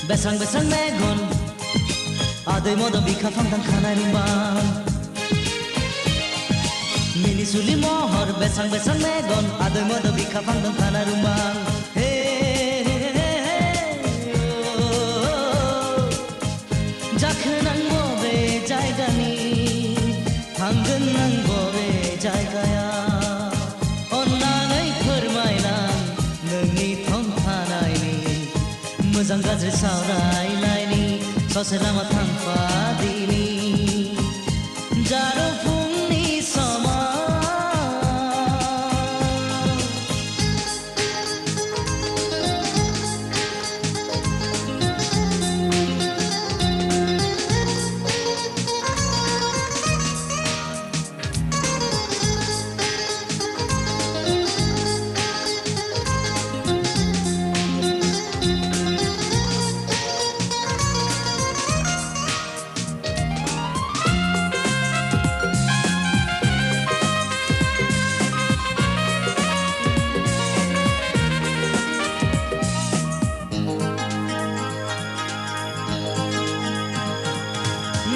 Besang-besang megon Aday mo daw bikafang tang kanay lumbang Mini suli mohor Besang-besang megon Aday mo daw bikafang tang kanay lumbang Jakhan ang bobe jayga ni Hanggan ang bobe jayga ya Onnanay फोरमायनां नोंनि थं थानाय मोजां गाज्रि सावरायलायनि ससे लामा थांफादिनि जारो फुंनि समाव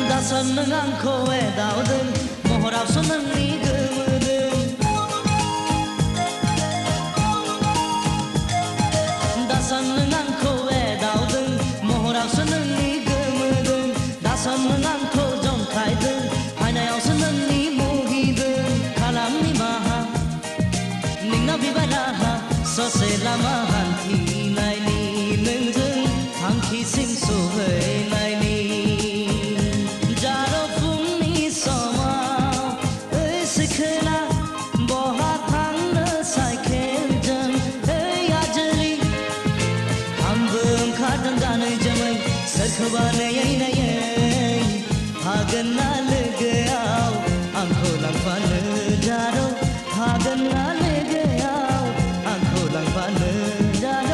दासन नों आंखौ एदावदों महरावसो नोंनि गोमोदों दासन नों आंखौ एदावदों महरावसो नोंनि गोमोदों दासन नों आंखौ जंखायदों आयनायावसो नोंनि मुहिदों खालामनि माहा नोंना बिबाय राहा ससे लामा हान्थिनायनि नोंजों थांखिसिम सहैनायनि सोरखौबा नायै नायै हागोन ना लोगोआव आंखौ लांफानो जारो हागोन ना लोगोआव आंखौ लांफानो जारो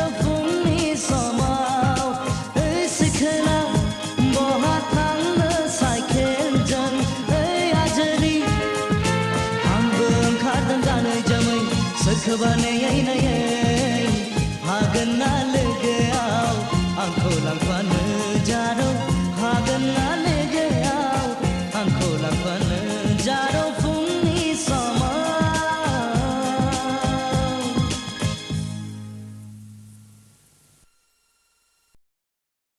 गोसोबानायै नायै हागोन ना लोगोआव आंखौ लांफानो